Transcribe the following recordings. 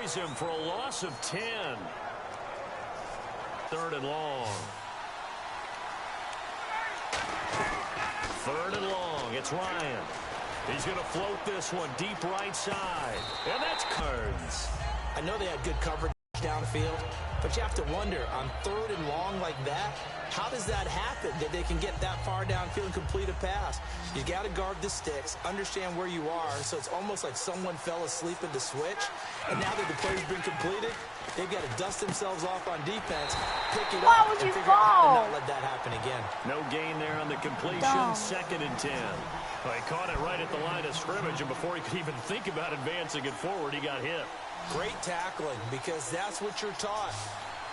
buries him for a loss of 10. 3rd and long. 3rd and long. It's Ryan. He's going to float this one deep right side. And that's Cards. I know they had good coverage downfield, but you have to wonder, on 3rd and long like that, how does that happen, that they can get that far downfield and complete a pass? You got to guard the sticks, understand where you are, so it's almost like someone fell asleep at the switch, and now that the play's been completed, they've got to dust themselves off on defense, pick it up, and figure out how to not let that happen again. No gain there on the completion. 2nd and 10. Well, he caught it right at the line of scrimmage, and before he could even think about advancing it forward, he got hit. Great tackling, because that's what you're taught.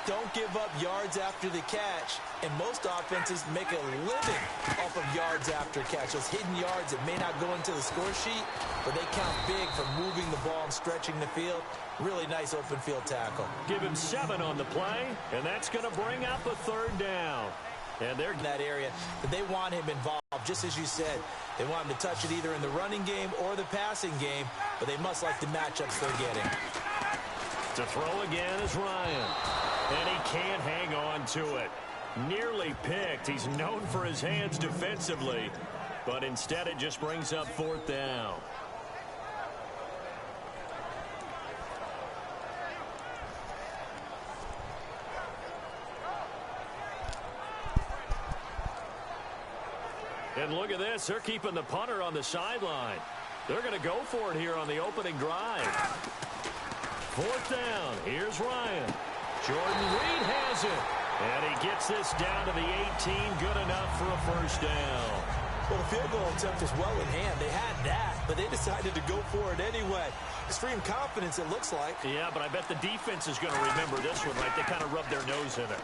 Don't give up yards after the catch, and most offenses make a living off of yards after catch. Those hidden yards that may not go into the score sheet, but they count big for moving the ball and stretching the field. Really nice open field tackle. Give him 7 on the play, and that's going to bring up a 3rd down. And they're in that area, but they want him involved, just as you said. They want him to touch it either in the running game or the passing game, but they must like the matchups they're getting. To throw again is Ryan. And he can't hang on to it. Nearly picked. He's known for his hands defensively, but instead it just brings up 4th down. And look at this. They're keeping the punter on the sideline. They're going to go for it here on the opening drive. 4th down. Here's Ryan. Jordan Reed has it. And he gets this down to the 18. Good enough for a 1st down. Well, the field goal attempt was well in hand. They had that, but they decided to go for it anyway. Extreme confidence, it looks like. Yeah, but I bet the defense is going to remember this one, right? They kind of rubbed their nose in it.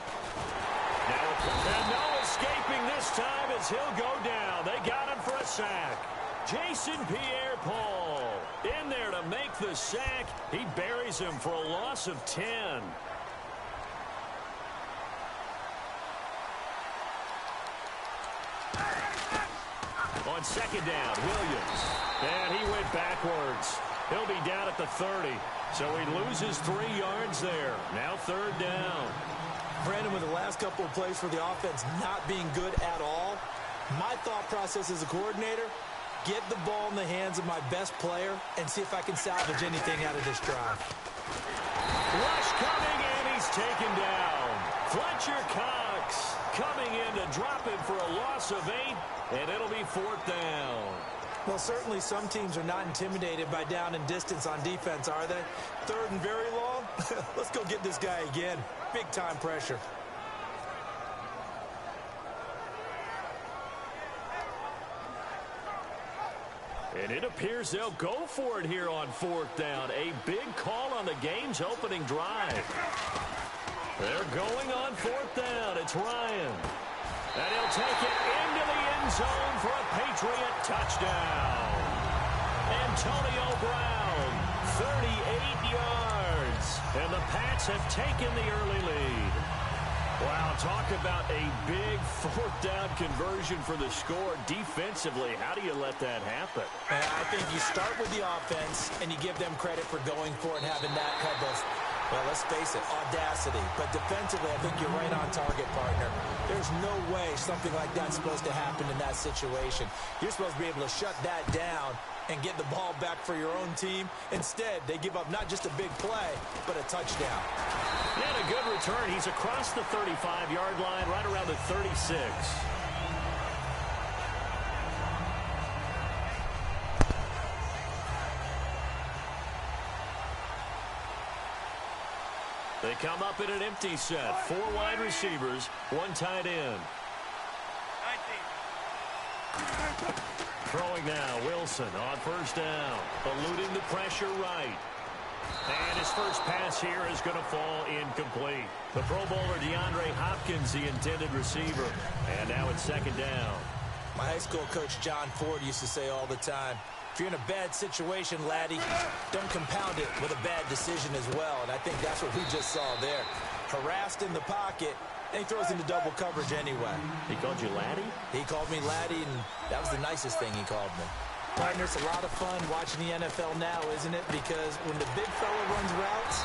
And no escaping this time as he'll go down. They got him for a sack. Jason Pierre-Paul in there to make the sack. He buries him for a loss of 10. On 2nd down, Williams. And he went backwards. He'll be down at the 30. So he loses 3 yards there. Now 3rd down. Brandon, with the last couple of plays for the offense not being good at all, my thought process as a coordinator, get the ball in the hands of my best player and see if I can salvage anything out of this drive. Rush coming, and he's taken down. Fletcher Cox coming in to drop him for a loss of 8, and it'll be 4th down. Well, certainly some teams are not intimidated by down and distance on defense, are they? 3rd and very long? Let's go get this guy again. Big-time pressure. And it appears they'll go for it here on 4th down. A big call on the game's opening drive. They're going on 4th down. It's Ryan. And he'll take it into the end zone for a Patriot touchdown. Antonio Brown, 38 yards. And the Pats have taken the early lead. Wow, talk about a big 4th down conversion for the score. Defensively, how do you let that happen? I think you start with the offense, and you give them credit for going for it and having that type of, well, let's face it, audacity. But defensively, I think you're right on target, partner. There's no way something like that's supposed to happen in that situation. You're supposed to be able to shut that down and get the ball back for your own team. Instead, they give up not just a big play, but a touchdown. And a good return. He's across the 35-yard line, right around the 36. They come up in an empty set. 4 wide receivers, 1 tight end. Throwing now, Wilson on 1st down. Eluding the pressure right. And his first pass here is going to fall incomplete. The Pro Bowler DeAndre Hopkins, the intended receiver. And now it's 2nd down. My high school coach John Ford used to say all the time, if you're in a bad situation, laddie, don't compound it with a bad decision as well. And I think that's what we just saw there. Harassed in the pocket, and he throws into double coverage anyway. He called you laddie? He called me laddie, and that was the nicest thing he called me. Partner, it's a lot of fun watching the NFL now, isn't it? Because when the big fella runs routes,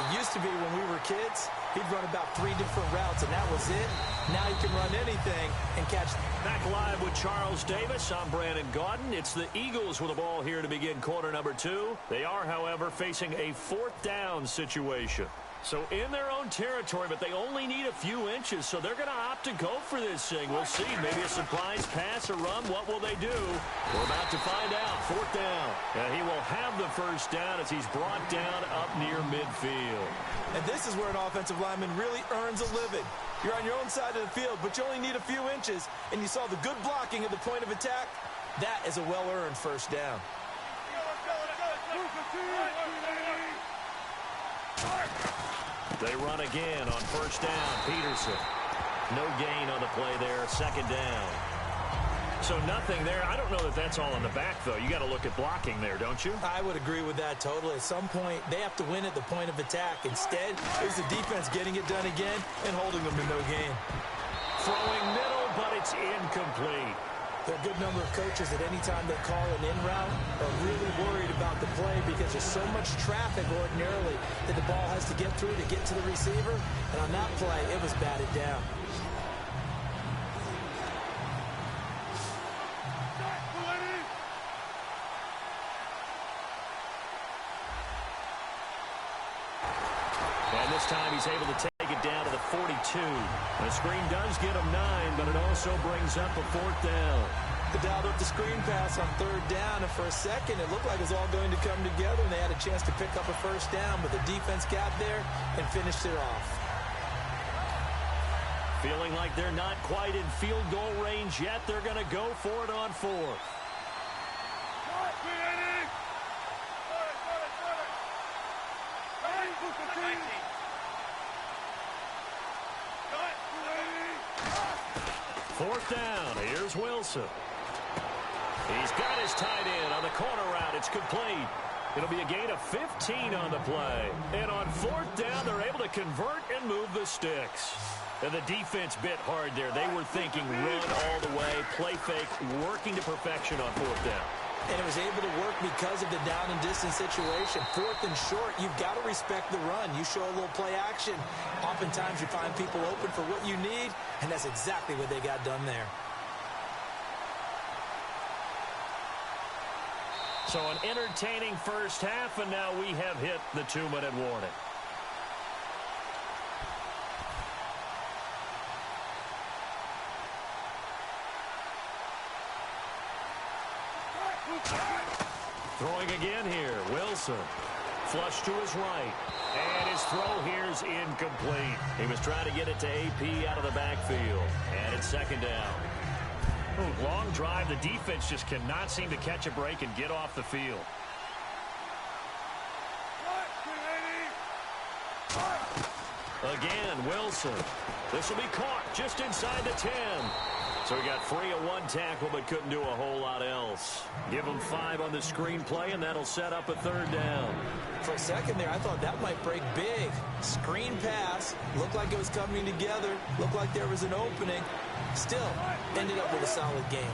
It used to be when we were kids, he'd run about 3 different routes, and that was it. Now he can run anything and catch. Back live with Charles Davis. I'm Brandon Gaudin. It's the Eagles with the ball here to begin quarter number 2. They are, however, facing a 4th down situation. So in their own territory, but they only need a few inches, so they're going to opt to go for this thing. We'll see. Maybe a surprise pass or run. What will they do? We're about to find out. 4th down. And he will have the first down as he's brought down up near midfield. And this is where an offensive lineman really earns a living. You're on your own side of the field, but you only need a few inches, and you saw the good blocking at the point of attack. That is a well-earned first down. They run again on first down. Peterson. No gain on the play there. 2nd down. So nothing there. I don't know that that's all in the back, though. You got to look at blocking there, don't you? I would agree with that totally. At some point, they have to win at the point of attack. Instead, it was the defense getting it done again and holding them to no gain. Throwing middle, but it's incomplete. There are a good number of coaches that any time they call an in route are really worried about the play because there's so much traffic ordinarily that the ball has to get through to get to the receiver. And on that play, it was batted down. And this time he's able to take it down to the 42. The screen does get him 9, but it also brings up a 4th down. They dialed up the screen pass on 3rd down, and for a second it looked like it was all going to come together, and they had a chance to pick up a first down, but the defense got there and finished it off. Feeling like they're not quite in field goal range yet, they're going to go for it on 4th. Fourth down. Here's Wilson. He's got his tight end on the corner route. It's complete. It'll be a gain of 15 on the play. And on 4th down, they're able to convert and move the sticks. And the defense bit hard there. They were thinking run all the way, play fake, working to perfection on 4th down. And it was able to work because of the down and distance situation. 4th and short, you've got to respect the run. You show a little play action. Oftentimes you find people open for what you need, and that's exactly what they got done there. So an entertaining first half, and now we have hit the 2-minute warning. Throwing again here, Wilson. Flush to his right. And his throw here is incomplete. He was trying to get it to AP out of the backfield. And it's 2nd down. Ooh, long drive. The defense just cannot seem to catch a break and get off the field. Again, Wilson. This will be caught just inside the 10. So he got free of 1 tackle, but couldn't do a whole lot else. Give him 5 on the screenplay, and that'll set up a 3rd down. For a second there, I thought that might break big. Screen pass. Looked like it was coming together. Looked like there was an opening. Still, ended up with a solid game.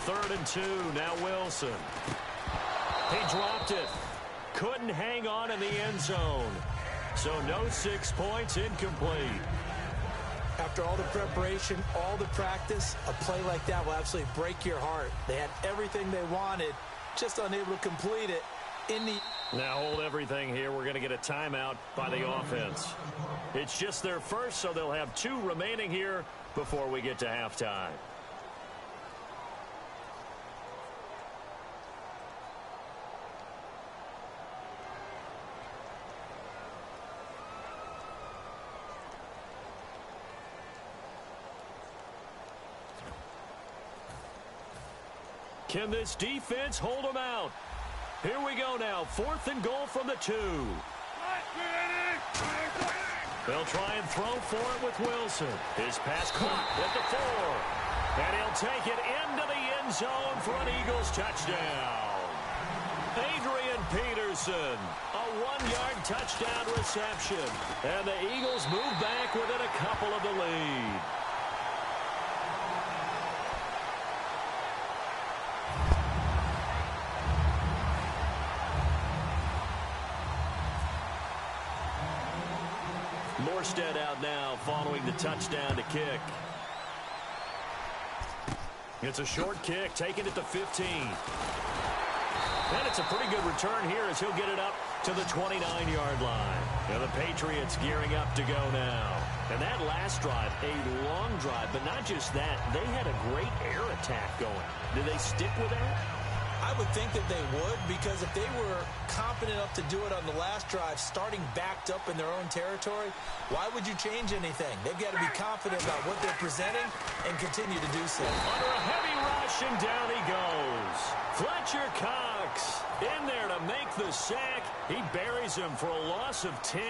Third and 2, now Wilson. He dropped it. Couldn't hang on in the end zone. So no 6 points, incomplete. After all the preparation, all the practice, a play like that will absolutely break your heart. They had everything they wanted, just unable to complete it. Now hold everything here. We're going to get a timeout by the offense. It's just their first, so they'll have 2 remaining here before we get to halftime. Can this defense hold them out? Here we go now. 4th and goal from the 2. They'll try and throw for it with Wilson. His pass caught at the 4. And he'll take it into the end zone for an Eagles touchdown. Adrian Peterson. A 1-yard touchdown reception. And the Eagles move back within a couple of the lead. Morstead out now following the touchdown to kick. It's a short kick, taking it to 15. And it's a pretty good return here as he'll get it up to the 29-yard line. And the Patriots gearing up to go now. And that last drive, a long drive, but not just that. They had a great air attack going. Did they stick with that? I would think that they would, because if they were confident enough to do it on the last drive, starting backed up in their own territory, why would you change anything? They've got to be confident about what they're presenting and continue to do so. Under a heavy rush, and down he goes. Fletcher Cox in there to make the sack. He buries him for a loss of 10.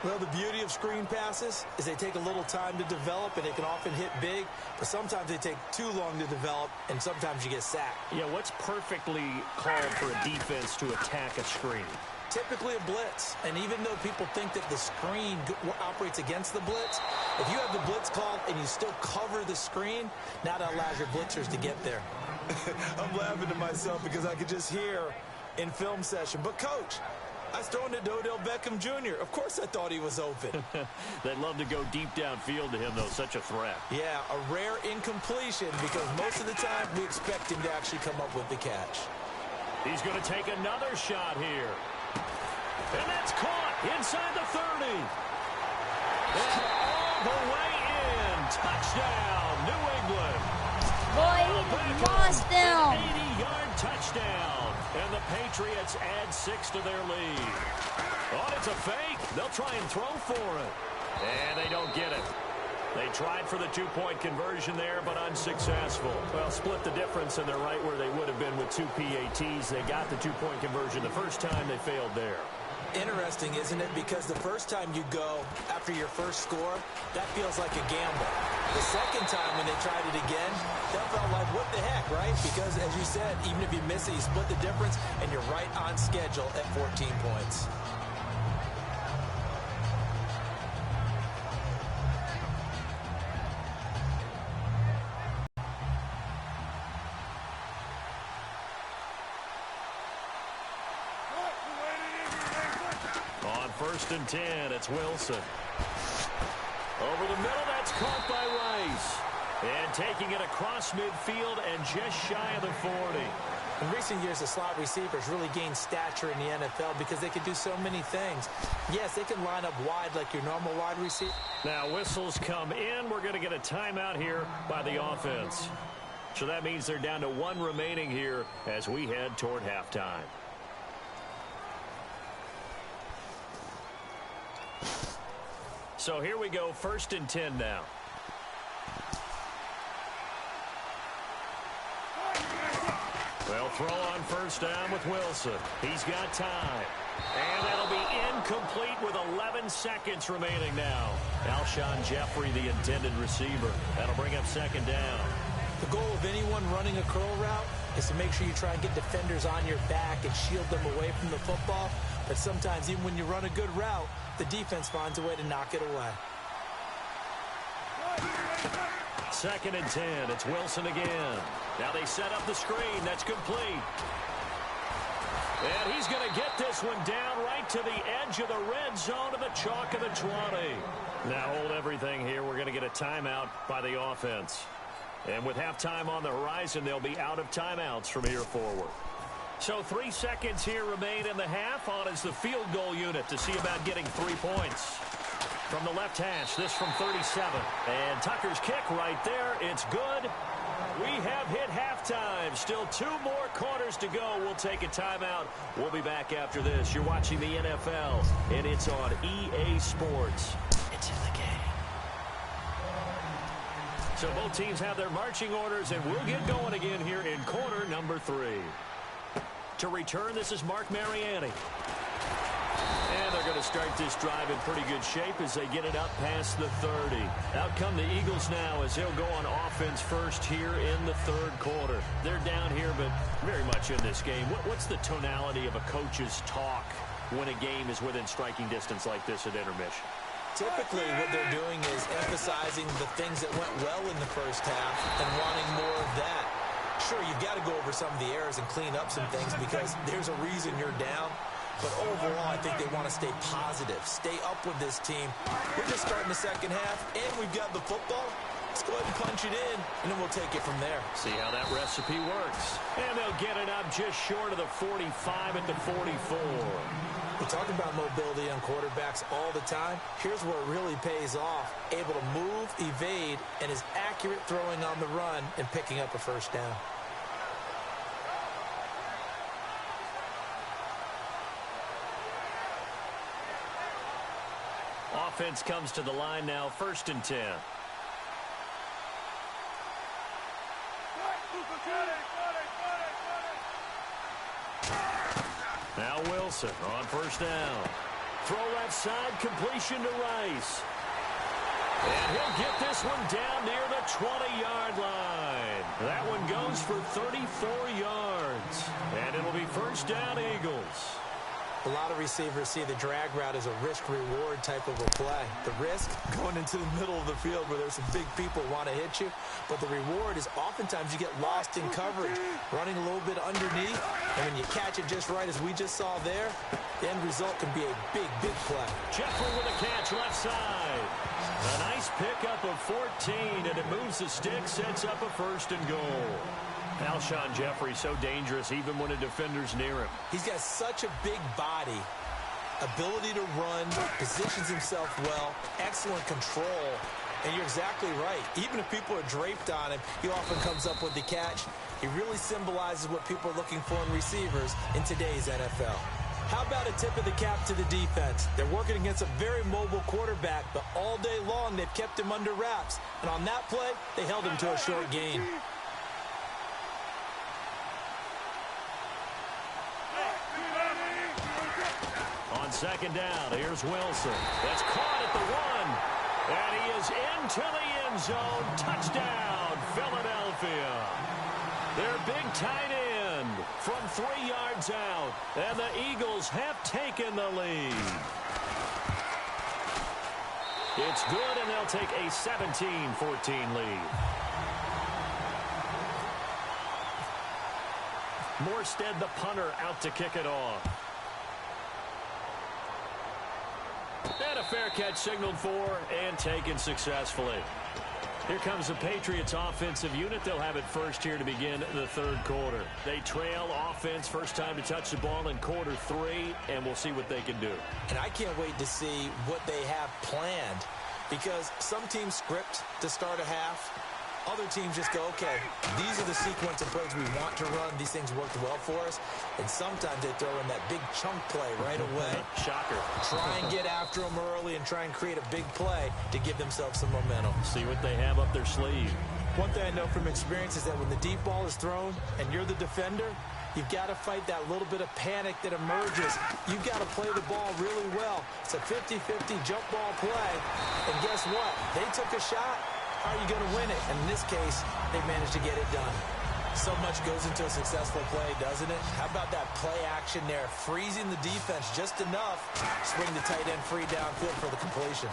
Well, the beauty of screen passes is they take a little time to develop, and they can often hit big, but sometimes they take too long to develop, and sometimes you get sacked. Yeah, what's perfectly called for a defense to attack a screen? Typically a blitz, and even though people think that the screen operates against the blitz, if you have the blitz called and you still cover the screen, now that allows your blitzers to get there. I'm laughing to myself because I could just hear in film session, but Coach, I was throwing it to Odell Beckham Jr. Of course I thought he was open. They'd love to go deep downfield to him, though. Such a threat. Yeah, a rare incompletion because most of the time we expect him to actually come up with the catch. He's going to take another shot here. And that's caught inside the 30. And all the way in. Touchdown, New England. Boy, he lost them. 80-yard touchdown. And the Patriots add 6 to their lead. Oh, it's a fake. They'll try and throw for it. And they don't get it. They tried for the 2-point conversion there, but unsuccessful. Well, split the difference, and they're right where they would have been with 2 PATs. They got the 2-point conversion the first time. They failed there. Interesting, isn't it? Because the first time you go after your first score, that feels like a gamble. The second time when they tried it again, that felt like, what the heck, right? Because, as you said, even if you miss it, you split the difference, and you're right on schedule at 14 points. On 1st and 10, it's Wilson. Over the middle, that's caught by Rice. And taking it across midfield and just shy of the 40. In recent years, the slot receivers really gained stature in the NFL because they can do so many things. Yes, they can line up wide like your normal wide receiver. Now, whistles come in. We're going to get a timeout here by the offense. So that means they're down to 1 remaining here as we head toward halftime. So here we go, 1st and 10 now. Well, throw on 1st down with Wilson. He's got time. And that'll be incomplete with 11 seconds remaining now. Alshon Jeffrey, the intended receiver. That'll bring up 2nd down. The goal of anyone running a curl route is to make sure you try and get defenders on your back and shield them away from the football. But sometimes, even when you run a good route, the defense finds a way to knock it away. 2nd and 10. It's Wilson again. Now they set up the screen. That's complete. And he's going to get this one down right to the edge of the red zone of the chalk of the 20. Now hold everything here. We're going to get a timeout by the offense. And with halftime on the horizon, they'll be out of timeouts from here forward. So 3 seconds here remain in the half. On is the field goal unit to see about getting 3 points. From the left hash, this from 37. And Tucker's kick right there. It's good. We have hit halftime. Still 2 more quarters to go. We'll take a timeout. We'll be back after this. You're watching the NFL, and it's on EA Sports. It's in the game. So both teams have their marching orders, and we'll get going again here in quarter number 3. To return, this is Mark Mariani. And they're going to start this drive in pretty good shape as they get it up past the 30. Out come the Eagles now as they'll go on offense first here in the third quarter. They're down here, but very much in this game. What's the tonality of a coach's talk when a game is within striking distance like this at intermission? Typically, what they're doing is emphasizing the things that went well in the first half and wanting more of that. Sure, you've got to go over some of the errors and clean up some things because there's a reason you're down. But overall, I think they want to stay positive, stay up with this team. We're just starting the second half, and we've got the football. Let's go ahead and punch it in, and then we'll take it from there. See how that recipe works. And they'll get it up just short of the 45 at the 44. We talk about mobility on quarterbacks all the time. Here's where it really pays off. Able to move, evade, and is accurate throwing on the run and picking up a first down. Offense comes to the line now, 1st and 10. Now Wilson on 1st down. Throw left side, completion to Rice. And he'll get this one down near the 20-yard line. That one goes for 34 yards. And it'll be 1st down, Eagles. A lot of receivers see the drag route as a risk-reward type of a play. The risk, going into the middle of the field where there's some big people who want to hit you. But the reward is oftentimes you get lost in coverage, running a little bit underneath. And when you catch it just right, as we just saw there, the end result can be a big, big play. Jeffrey with a catch left side. A nice pickup of 14, and it moves the stick, sets up a 1st and goal. Alshon Jeffrey so dangerous even when a defender's near him. He's got such a big body, ability to run, positions himself well, excellent control, and you're exactly right. Even if people are draped on him, he often comes up with the catch. He really symbolizes what people are looking for in receivers in today's NFL. How about a tip of the cap to the defense? They're working against a very mobile quarterback, but all day long they've kept him under wraps. And on that play, they held him to a short gain. On 2nd down, here's Wilson. That's caught at the 1. And he is into the end zone. Touchdown, Philadelphia. Their big tight end from 3 yards out. And the Eagles have taken the lead. It's good, and they'll take a 17-14 lead. Morstead, the punter, out to kick it off. And a fair catch signaled for and taken successfully. Here comes the Patriots offensive unit. They'll have it first here to begin the third quarter. They trail offense, first time to touch the ball in quarter 3, and we'll see what they can do. And I can't wait to see what they have planned, because some teams script to start a half. Other teams just go, okay, these are the sequence of plays we want to run. These things worked well for us. And sometimes they throw in that big chunk play right away. Shocker. Try and get after them early and try and create a big play to give themselves some momentum. See what they have up their sleeve. One thing I know from experience is that when the deep ball is thrown and you're the defender, you've got to fight that little bit of panic that emerges. You've got to play the ball really well. It's a 50-50 jump ball play. And guess what? They took a shot. How are you going to win it? And in this case, they managed to get it done. So much goes into a successful play, doesn't it? How about that play action there? Freezing the defense just enough. Swing the tight end free downfield for the completion.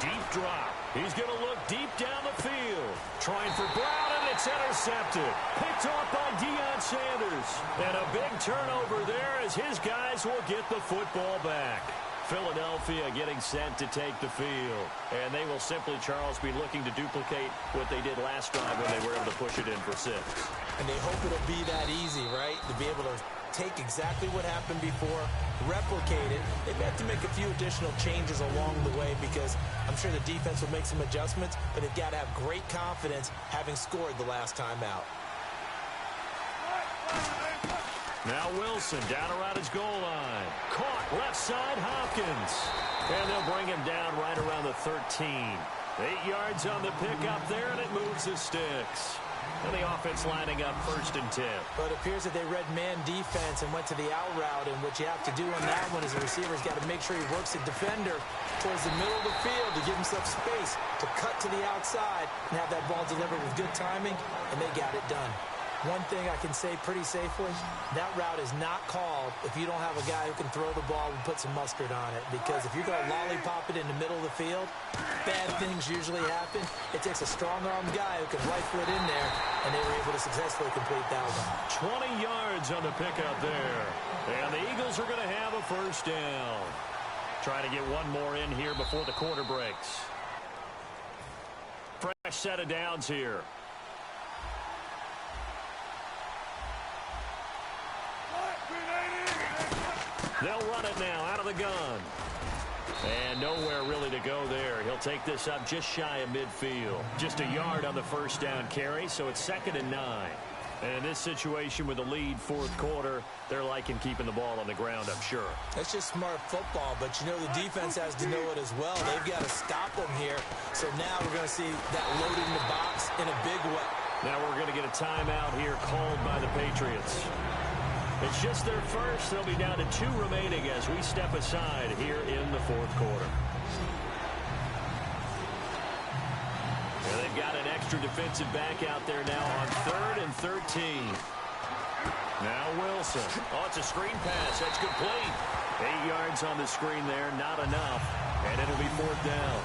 Deep drop. He's going to look deep down the field. Trying for Brown, and it's intercepted. Picked off by Deion Sanders. And a big turnover there as his guys will get the football back. Philadelphia getting set to take the field. And they will simply, Charles, be looking to duplicate what they did last drive when they were able to push it in for 6. And they hope it'll be that easy, right? To be able to take exactly what happened before, replicate it. They may have to make a few additional changes along the way because I'm sure the defense will make some adjustments, but they've got to have great confidence having scored the last time out. Now Wilson down around his goal line. Caught left side, Hopkins. And they'll bring him down right around the 13. 8 yards on the pickup there, and it moves the sticks. And the offense lining up 1st and 10. But it appears that they read man defense and went to the out route. And what you have to do on that one is the receiver's got to make sure he works the defender towards the middle of the field to give himself space to cut to the outside and have that ball delivered with good timing, and they got it done. One thing I can say pretty safely, that route is not called if you don't have a guy who can throw the ball and put some mustard on it. Because if you're going to lollipop it in the middle of the field, bad things usually happen. It takes a strong-armed guy who can rifle it in there, and they were able to successfully complete that one. 20 yards on the pickup there. And the Eagles are going to have a 1st down. Trying to get one more in here before the quarter breaks. Fresh set of downs here. They'll run it now out of the gun. And nowhere really to go there. He'll take this up just shy of midfield. Just a yard on the 1st down carry, so it's 2nd and 9. And in this situation with the lead 4th quarter, they're liking keeping the ball on the ground, I'm sure. That's just smart football, but you know the defense has to know it as well. They've got to stop them here. So now we're going to see that loaded in the box in a big way. Now we're going to get a timeout here called by the Patriots. It's just their first. They'll be down to 2 remaining as we step aside here in the 4th quarter. And they've got an extra defensive back out there now on 3rd and 13. Now Wilson. Oh, it's a screen pass. That's complete. 8 yards on the screen there. Not enough. And it'll be 4th down.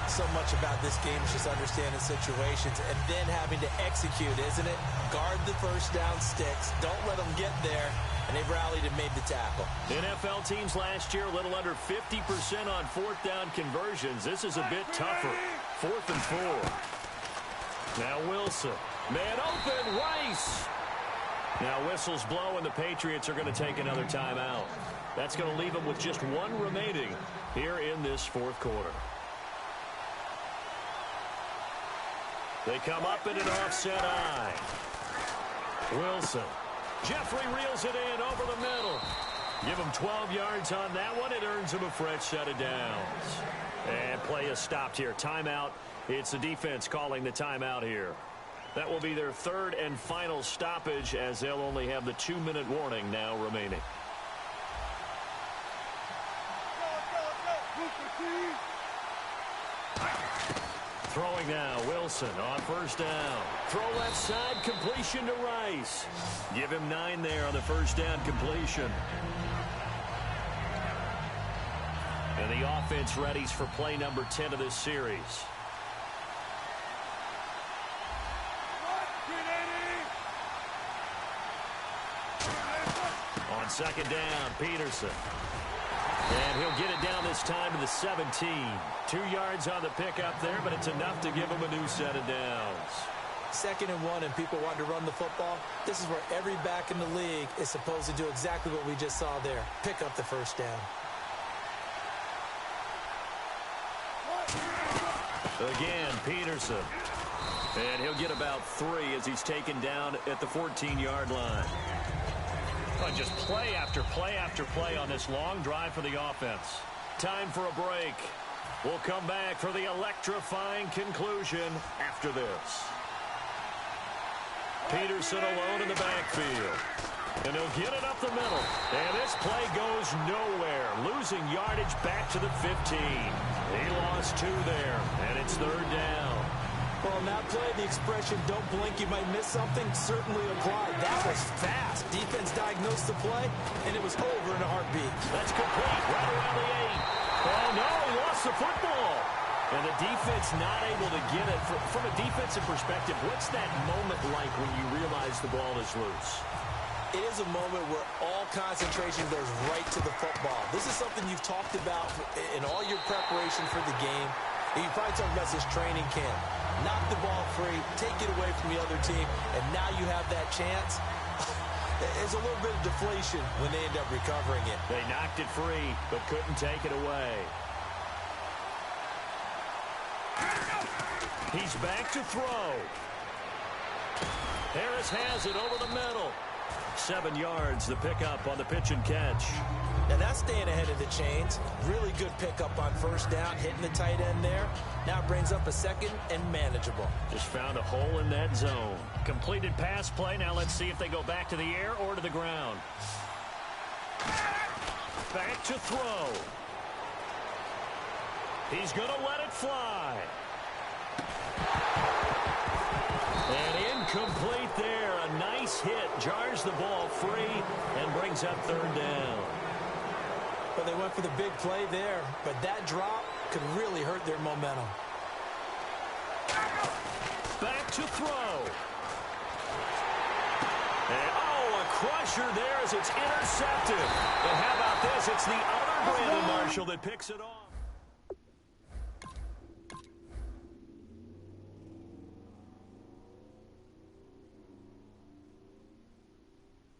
So much about this game is just understanding situations and then having to execute, isn't it? Guard the 1st down sticks. Don't let them get there. And they've rallied and made the tackle. NFL teams last year, a little under 50% on 4th down conversions. This is a bit tougher. 4th and 4. Now Wilson. Man open, Rice. Now whistles blow, and the Patriots are going to take another timeout. That's going to leave them with just 1 remaining here in this 4th quarter. They come up in an offset eye. Wilson. Jeffrey reels it in over the middle. Give him 12 yards on that one. It earns him a fresh set of downs. And play is stopped here. Timeout. It's the defense calling the timeout here. That will be their 3rd and final stoppage as they'll only have the 2-minute warning now remaining. Throwing now, Wilson on 1st down. Throw left side, completion to Rice. Give him 9 there on the 1st down completion. And the offense readies for play number 10 of this series. On 2nd down, Peterson. And he'll get it down this time to the 17. 2 yards on the pickup there, but it's enough to give him a new set of downs. 2nd and 1, and people want to run the football. This is where every back in the league is supposed to do exactly what we just saw there. Pick up the 1st down. Again, Peterson. And he'll get about 3 as he's taken down at the 14-yard line. Oh, just play after play after play on this long drive for the offense. Time for a break. We'll come back for the electrifying conclusion after this. Peterson alone in the backfield. And he'll get it up the middle. And this play goes nowhere. Losing yardage back to the 15. He lost 2 there, and it's 3rd down. Well, in that play, the expression, don't blink, you might miss something, certainly applied. That was fast. Defense diagnosed the play, and it was over in a heartbeat. That's complete, right around the 8. Oh, no, he lost the football. And the defense not able to get it. From a defensive perspective, what's that moment like when you realize the ball is loose? It is a moment where all concentration goes right to the football. This is something you've talked about in all your preparation for the game. And you probably talked about this training camp. Knock the ball free, take it away from the other team, and now you have that chance. There's a little bit of deflation when they end up recovering it. They knocked it free, but couldn't take it away. He's back to throw. Harris has it over the middle. 7 yards, the pickup on the pitch and catch. Now that's staying ahead of the chains. Really good pickup on first down, hitting the tight end there. Now it brings up a second and manageable. Just found a hole in that zone. Completed pass play. Now let's see if they go back to the air or to the ground. Back to throw. He's going to let it fly. And incomplete there. A nice hit. Jars the ball free and brings up third down. Well, they went for the big play there, but that drop could really hurt their momentum. Back to throw. And, a crusher there as it's intercepted. And how about this? It's the other Brandon Marshall that picks it off.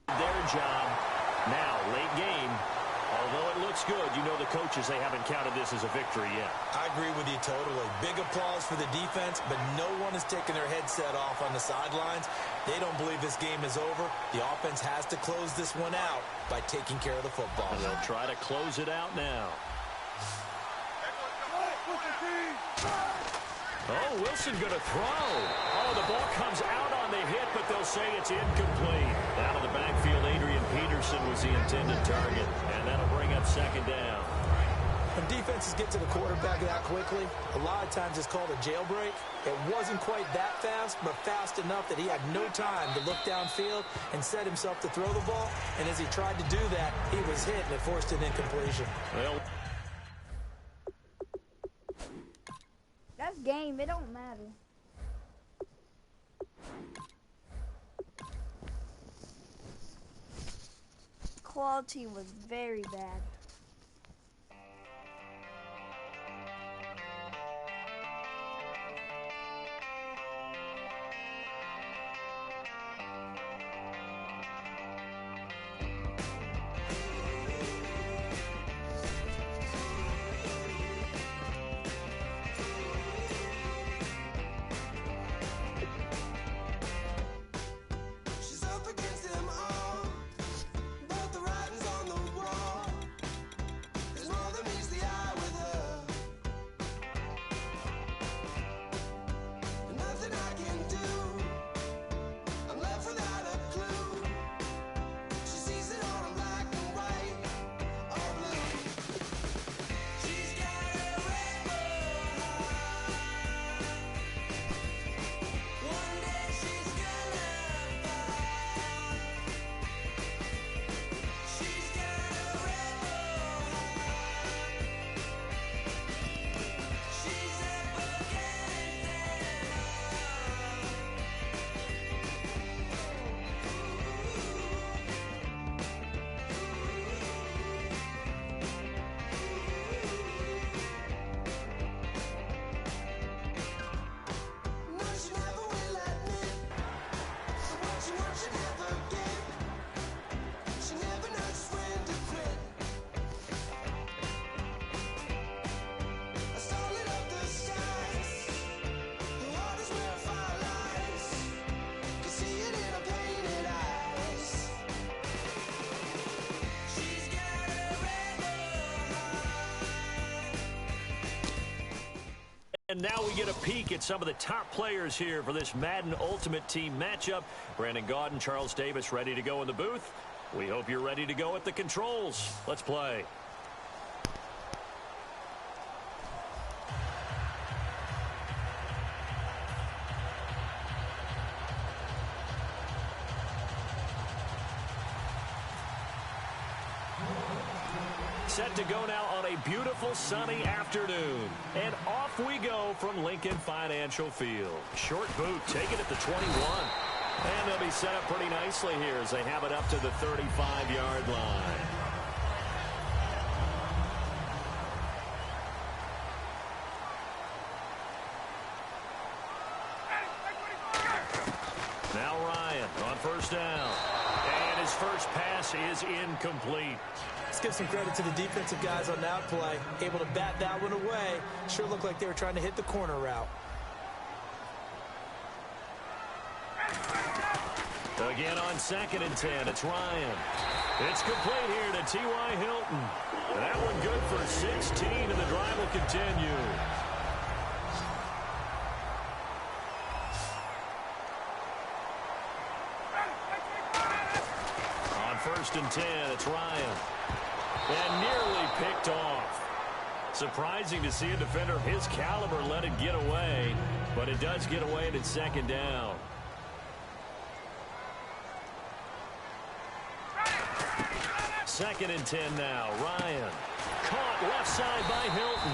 Their job now, late game. Although it looks good, you know the coaches, they haven't counted this as a victory yet. I agree with you totally. Big applause for the defense, but no one is taking their headset off on the sidelines. They don't believe this game is over. The offense has to close this one out by taking care of the football. And they'll try to close it out now. Oh, Wilson going to throw. Oh, the ball comes out on the hit, but they'll say it's incomplete. Out of the backfield, Adrian Peterson was the intended target, and that'll bring up second down. When defenses get to the quarterback that quickly, a lot of times it's called a jailbreak. It wasn't quite that fast, but fast enough that he had no time to look downfield and set himself to throw the ball. And as he tried to do that, he was hit, and it forced an incompletion. Well, That's game. It don't matter. Quality was very bad. And now we get a peek at some of the top players here for this Madden Ultimate Team matchup. Brandon Gaudin, Charles Davis ready to go in the booth. We hope you're ready to go at the controls. Let's play. Set to go now on a beautiful sunny afternoon. And off we go from Lincoln Financial Field. Short boot, take it at the 21. And they'll be set up pretty nicely here as they have it up to the 35-yard line. Now Ryan on first down. And his first pass is incomplete. Let's give some credit to the defensive guys on that play. Able to bat that one away. Sure looked like they were trying to hit the corner route. Again on 2nd and 10, it's Ryan. It's complete here to T.Y. Hilton. That one good for 16, and the drive will continue. On 1st and 10, it's Ryan. And nearly picked off. Surprising to see a defender of his caliber let it get away, but it does get away and it's 2nd down. Second and 10 now. Ryan. Caught left side by Hilton.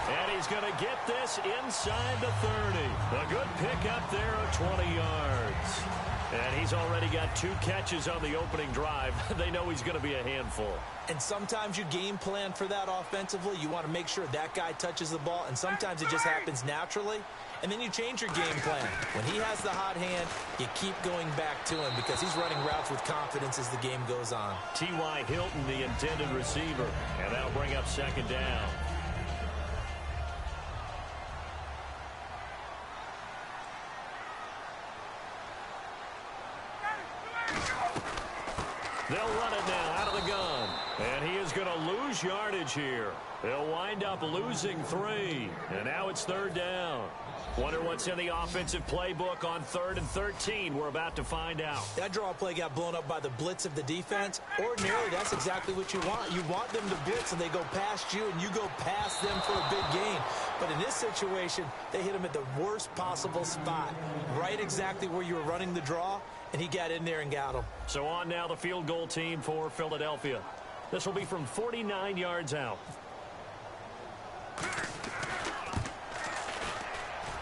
And he's going to get this inside the 30. A good pickup there of 20 yards. And he's already got 2 catches on the opening drive. They know he's going to be a handful. And sometimes you game plan for that offensively. You want to make sure that guy touches the ball, and sometimes it just happens naturally. And then you change your game plan. When he has the hot hand, you keep going back to him because he's running routes with confidence as the game goes on. T.Y. Hilton, the intended receiver, and that'll bring up 2nd down. They'll run it now out of the gun. And he is going to lose yardage here. They'll wind up losing 3. And now it's 3rd down. Wonder what's in the offensive playbook on 3rd and 13. We're about to find out. That draw play got blown up by the blitz of the defense. Ordinarily, that's exactly what you want. You want them to blitz, and they go past you, and you go past them for a big gain. But in this situation, they hit him at the worst possible spot, right exactly where you were running the draw, and he got in there and got him. So on now the field goal team for Philadelphia. This will be from 49 yards out.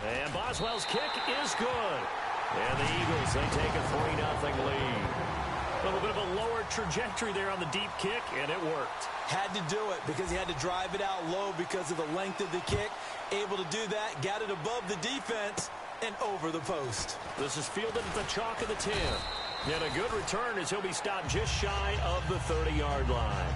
And Boswell's kick is good. And the Eagles, they take a 3-0 lead. A little bit of a lower trajectory there on the deep kick, and it worked. Had to do it because he had to drive it out low because of the length of the kick. Able to do that, got it above the defense and over the post. This is fielded at the chalk of the 10. And a good return as he'll be stopped just shy of the 30-yard line.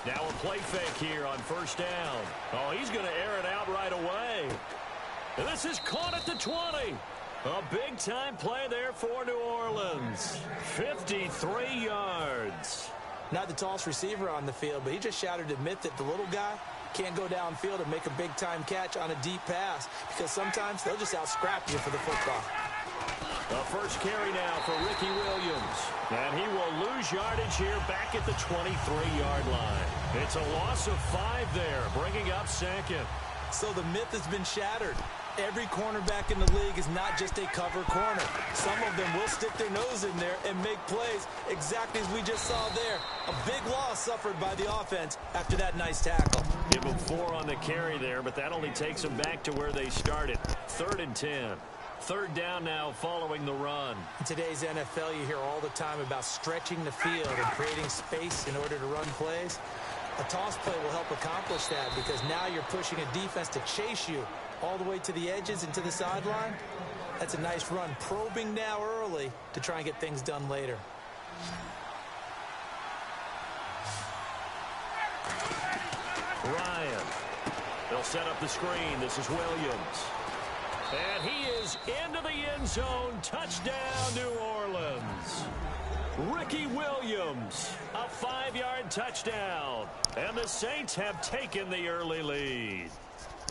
Now a play fake here on 1st down. Oh, he's going to air it out right away. And this is caught at the 20. A big-time play there for New Orleans. 53 yards. Not the tallest receiver on the field, but he just shouted to admit that the little guy can't go downfield and make a big-time catch on a deep pass because sometimes they'll just out-scrap you for the football. The first carry now for Ricky Williams. And he will lose yardage here back at the 23-yard line. It's a loss of 5 there, bringing up 2nd. So the myth has been shattered. Every cornerback in the league is not just a cover corner. Some of them will stick their nose in there and make plays exactly as we just saw there. A big loss suffered by the offense after that nice tackle. Give them 4 on the carry there, but that only takes them back to where they started. 3rd and 10. 3rd down now following the run. In today's NFL, you hear all the time about stretching the field and creating space in order to run plays. A toss play will help accomplish that because now you're pushing a defense to chase you all the way to the edges and to the sideline. That's a nice run, probing now early to try and get things done later. Ryan. They'll set up the screen. This is Williams. And he is into the end zone. Touchdown, New Orleans. Ricky Williams, a 5-yard touchdown. And the Saints have taken the early lead.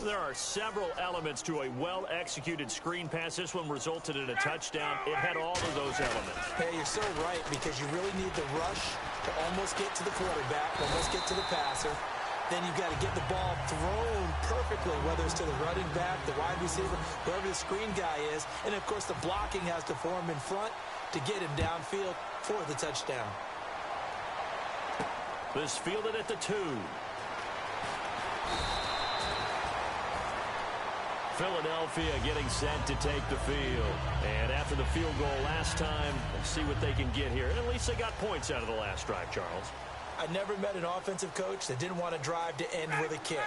There are several elements to a well-executed screen pass. This one resulted in a touchdown. It had all of those elements. Hey, you're so right because you really need the rush to almost get to the quarterback, almost get to the passer. Then you've got to get the ball thrown perfectly, whether it's to the running back, the wide receiver, whoever the screen guy is. And, of course, the blocking has to form in front to get him downfield for the touchdown. This fielded at the 2. Philadelphia getting set to take the field. And after the field goal last time, let's see what they can get here. And at least they got points out of the last drive, Charles. I never met an offensive coach that didn't want to drive to end with a kick.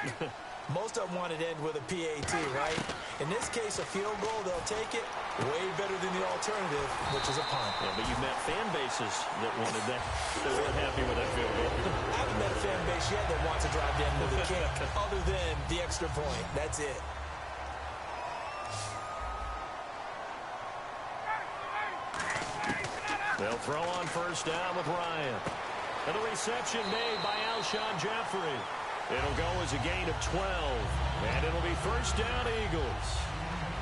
Most of them want it end with a PAT, right? In this case, a field goal, they'll take it way better than the alternative, which is a punt. Yeah, but you've met fan bases that wanted that. They weren't happy with that field goal. I haven't met a fan base yet that wants to drive down with a kick other than the extra point. That's it. They'll throw on first down with Ryan. And the reception made by Alshon Jeffrey. It'll go as a gain of 12. And it'll be first down, Eagles.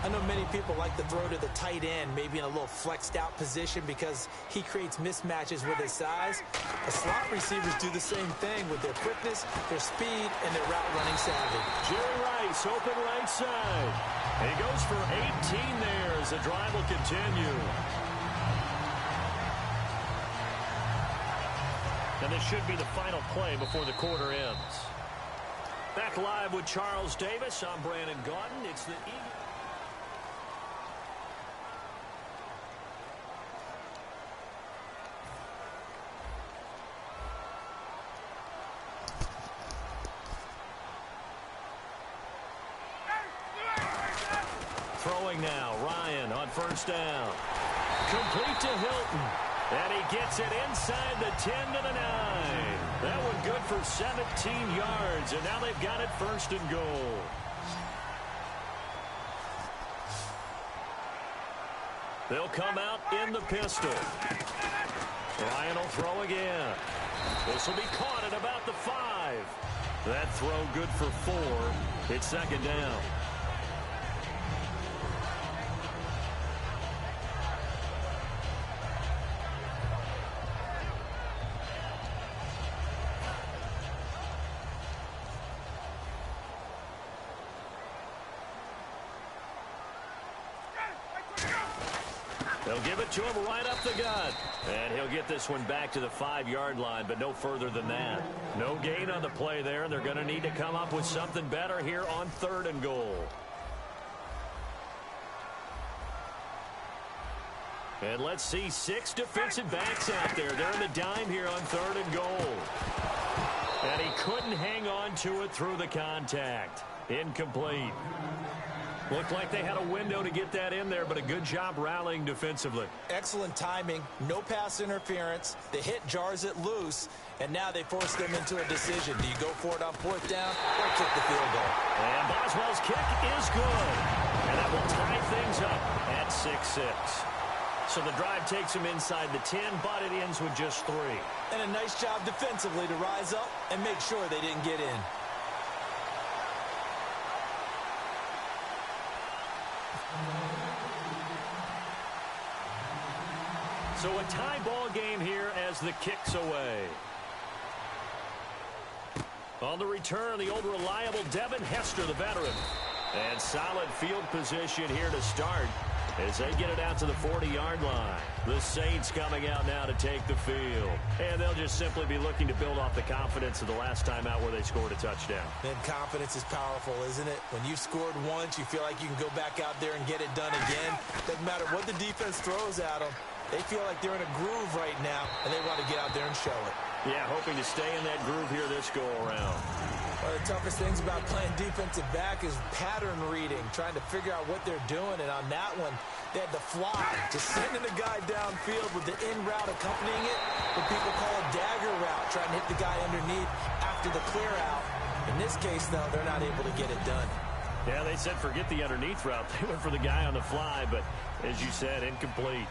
I know many people like to throw to the tight end, maybe in a little flexed out position because he creates mismatches with his size. The slot receivers do the same thing with their quickness, their speed, and their route running savvy. Jerry Rice open right side. And he goes for 18 there as the drive will continue. And this should be the final play before the quarter ends. Back live with Charles Davis. I'm Brandon Gaudin. It's the Eagles. Throwing now, Ryan on first down. Complete to Hilton. And he gets it inside the 10 to the 9. That one good for 17 yards, and now they've got it first and goal. They'll come out in the pistol. Ryan will throw again. This will be caught at about the 5. That throw good for 4. It's second down. They'll give it to him right up the gut. And he'll get this one back to the 5-yard line, but no further than that. No gain on the play there, and they're going to need to come up with something better here on 3rd and goal. And let's see 6 defensive backs out there. They're in the dime here on 3rd and goal. And he couldn't hang on to it through the contact. Incomplete. Looked like they had a window to get that in there, but a good job rallying defensively. Excellent timing, no pass interference. The hit jars it loose, and now they force them into a decision. Do you go for it on 4th down or kick the field goal? And Boswell's kick is good. And that will tie things up at 6-6. So the drive takes him inside the 10, but it ends with just 3. And a nice job defensively to rise up and make sure they didn't get in. So a tie ball game here as the kick's away. On the return, the old reliable Devin Hester, the veteran. And solid field position here to start as they get it out to the 40-yard line. The Saints coming out now to take the field. And they'll just simply be looking to build off the confidence of the last time out where they scored a touchdown. And confidence is powerful, isn't it? When you've scored once, you feel like you can go back out there and get it done again. Doesn't matter what the defense throws at them. They feel like they're in a groove right now, and they want to get out there and show it. Yeah, hoping to stay in that groove here this go-around. One of the toughest things about playing defensive back is pattern reading, trying to figure out what they're doing. And on that one, they had the fly, just sending the guy downfield with the in route accompanying it, what people call a dagger route, trying to hit the guy underneath after the clear out. In this case, though, they're not able to get it done. Yeah, they said forget the underneath route. They went for the guy on the fly, but as you said, incomplete.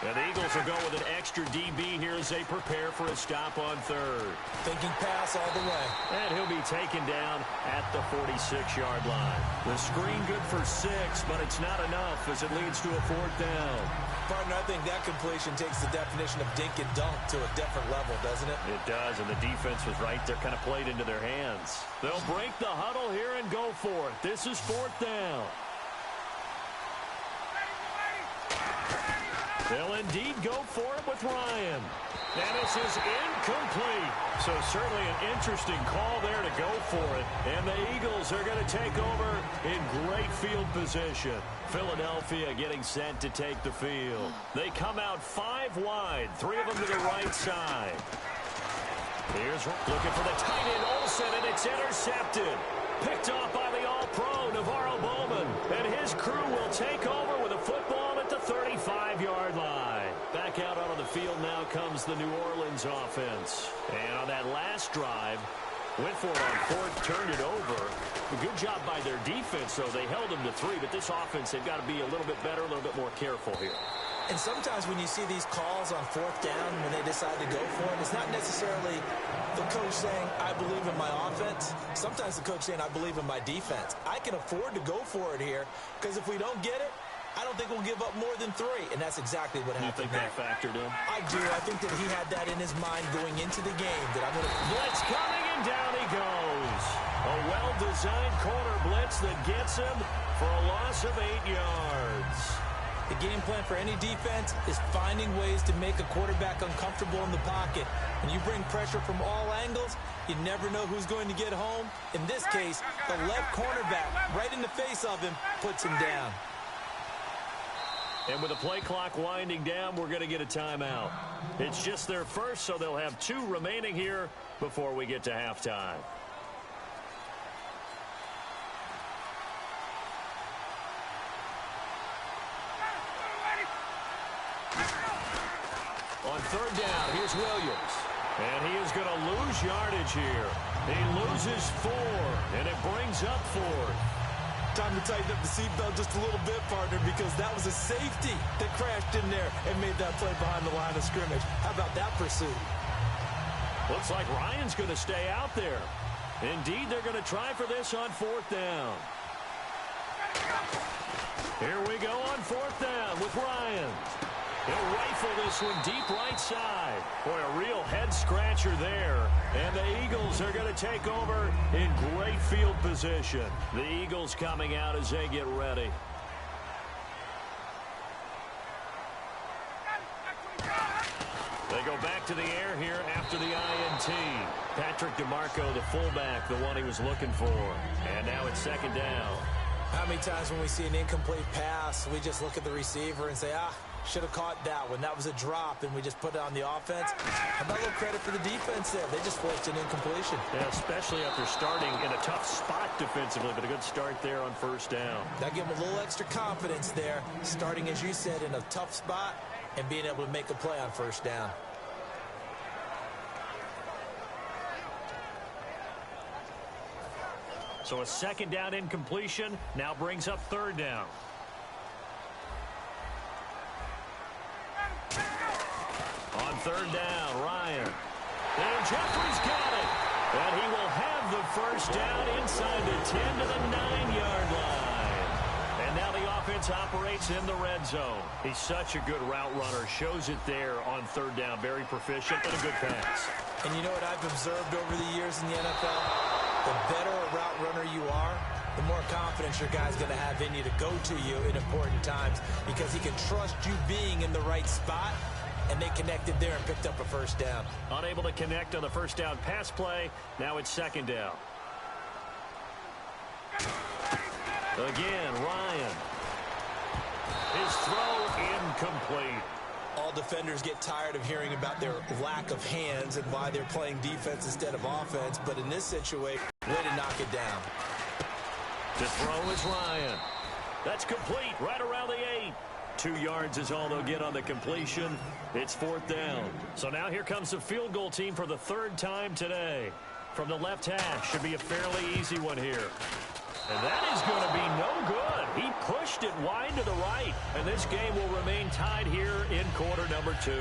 And the Eagles will go with an extra DB here as they prepare for a stop on 3rd. Thinking pass all the way. And he'll be taken down at the 46-yard line. The screen good for 6, but it's not enough as it leads to a 4th down. Partner, I think that completion takes the definition of dink and dunk to a different level, doesn't it? It does, and the defense was right there, kind of played into their hands. They'll break the huddle here and go for it. This is 4th down. They'll indeed go for it with Ryan. And this is incomplete. So certainly an interesting call there to go for it. And the Eagles are going to take over in great field position. Philadelphia getting set to take the field. They come out 5 wide, 3 of them to the right side. Here's looking for the tight end, Olsen, and it's intercepted. Picked off by the all-pro, Navarro Bowman. And his crew will take over with a football at the 35-yard line. Back out onto the field now comes the New Orleans offense. And on that last drive, went for it on fourth, turned it over. A good job by their defense, though. They held them to 3, but this offense, they've got to be a little bit better, a little bit more careful here. And sometimes when you see these calls on fourth down, when they decide to go for it, it's not necessarily the coach saying, I believe in my offense. Sometimes the coach saying, I believe in my defense. I can afford to go for it here, because if we don't get it, I don't think we'll give up more than 3. And that's exactly what happened. You think that factored in? I do. I think that he had that in his mind going into the game. That I'm going to... Blitz coming, and down he goes. A well-designed corner blitz that gets him for a loss of 8 yards. The game plan for any defense is finding ways to make a quarterback uncomfortable in the pocket. When you bring pressure from all angles, you never know who's going to get home. In this case, the left cornerback, right in the face of him, puts him down. And with the play clock winding down, we're going to get a timeout. It's just their first, so they'll have 2 remaining here before we get to halftime. On third down, here's Williams. And he is going to lose yardage here. He loses 4, and it brings up 4th. Time to tighten up the seatbelt just a little bit, partner, because that was a safety that crashed in there and made that play behind the line of scrimmage. How about that pursuit? Looks like Ryan's going to stay out there. Indeed, they're going to try for this on 4th down. Here we go on 4th down with Ryan. He'll rifle this one deep right side. Boy, a real head-scratcher there. And the Eagles are going to take over in great field position. The Eagles coming out as they get ready. They go back to the air here after the INT. Patrick DeMarco, the fullback, the one he was looking for. And now it's 2nd down. How many times when we see an incomplete pass, we just look at the receiver and say, should have caught that one. That was a drop, and we just put it on the offense. How about a little credit for the defense there? They just forced an incompletion. Yeah, especially after starting in a tough spot defensively, but a good start there on 1st down. That gave them a little extra confidence there, starting, as you said, in a tough spot and being able to make a play on 1st down. So a 2nd down incompletion now brings up 3rd down. On 3rd down, Ryan. And Jeffrey's got it. And he will have the 1st down inside the 10 to the 9-yard line. And now the offense operates in the red zone. He's such a good route runner. Shows it there on 3rd down. Very proficient and a good pass. And you know what I've observed over the years in the NFL? The better a route runner you are, the more confidence your guy's going to have in you to go to you in important times, because he can trust you being in the right spot, and they connected there and picked up a 1st down. Unable to connect on the 1st down pass play. Now it's 2nd down. Again, Ryan. His throw incomplete. All defenders get tired of hearing about their lack of hands and why they're playing defense instead of offense, but in this situation, way to knock it down. To throw is Ryan. That's complete right around the 8. 2 yards is all they'll get on the completion. It's 4th down. So now here comes the field goal team for the 3rd time today. From the left hash, should be a fairly easy one here. And that is going to be no good. He pushed it wide to the right. And this game will remain tied here in quarter number 2.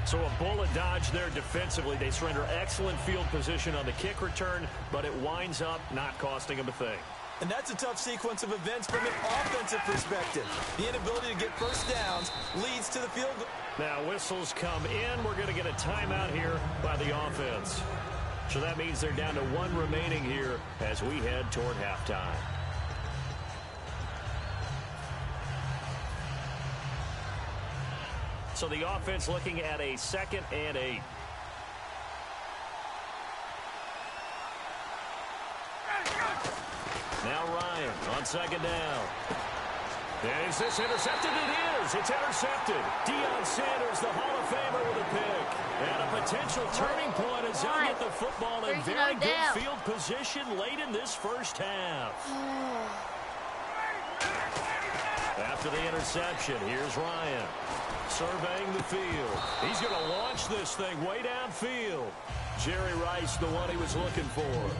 So a bullet dodge there defensively. They surrender excellent field position on the kick return, but it winds up not costing them a thing. And that's a tough sequence of events from an offensive perspective. The inability to get 1st downs leads to the field goal. Now whistles come in. We're going to get a timeout here by the offense. So that means they're down to 1 remaining here as we head toward halftime. So the offense looking at a 2nd and 8. Now Ryan on 2nd down. And is this intercepted? It is. It's intercepted. Deion Sanders, the Hall of Famer, with a pick. And a potential turning point as they'll get the football in very good field position late in this first half. After the interception, here's Ryan surveying the field. He's going to launch this thing way downfield. Jerry Rice, the one he was looking for.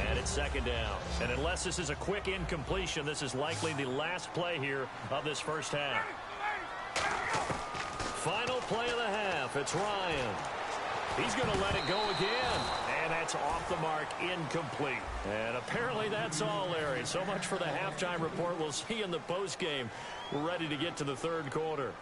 And it's second down. And unless this is a quick incompletion, this is likely the last play here of this first half. Final play of the half. It's Ryan. He's going to let it go again. And that's off the mark, incomplete. And apparently that's all, Larry. So much for the halftime report. We'll see you in the postgame. We're ready to get to the third quarter.